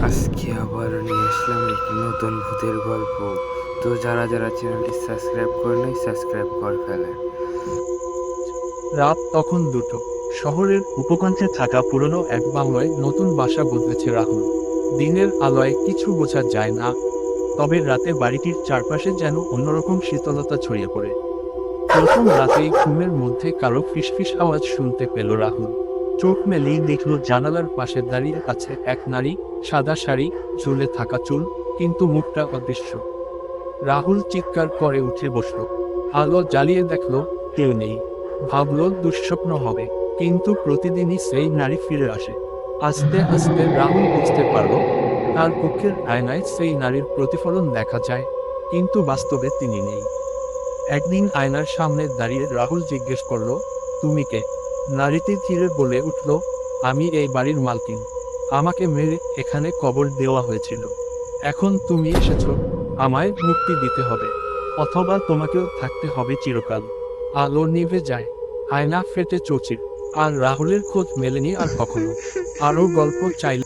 আজকে আবারও নিয়ে আসলাম একটি নতুন ভূতের গল্প। তো যারা যারা চ্যানেলটি সাবস্ক্রাইব করে নাই সাবস্ক্রাইব করে ফেলেন। রাত তখন 2টো। শহরের উপকণ্ঠে থাকা পুরনো এক বাংলোয় নতুন বাসা বদলেছে রাহুল। দিনের আলোয় কিছু বোঝা যায় না, তবে রাতে বাড়িটির চারপাশে যেন অন্যরকম শীতলতা ছড়িয়ে পড়ে। প্রথম রাতেই ঘুমের মধ্যে কারো ফিসফিস আওয়াজ শুনতে পেল রাহুল। চোখ মেলেই দেখল জানালার পাশে দাঁড়িয়ে আছে এক নারী, সাদা শাড়ি, ঝুলে থাকা চুল, কিন্তু মুখটা অদৃশ্য। রাহুল চিৎকার করে উঠে বসল। আলো জ্বালিয়ে দেখল কেউ নেই। ভাবল দুঃস্বপ্ন হবে, কিন্তু প্রতিদিনই সেই নারী ফিরে আসে। আস্তে আস্তে রাহুল বুঝতে পারল তার কক্ষের আয়নায় সেই নারীর প্রতিফলন দেখা যায়, কিন্তু বাস্তবে তিনি নেই। একদিন আয়নার সামনে দাঁড়িয়ে রাহুল জিজ্ঞেস করল, তুমি কে? নারীটি ধীরে বলে উঠল, আমি এই বাড়ির মালকিন। আমাকে মেরে এখানে কবর দেওয়া হয়েছিল। এখন তুমি এসেছো, আমায় মুক্তি দিতে হবে, অথবা তোমাকেও থাকতে হবে চিরকাল। আলো নিভে যায়, আয়না ফেটে চৌচির, আর রাহুলের খোঁজ মেলেনি আর কখনো। আরও গল্প চাইলে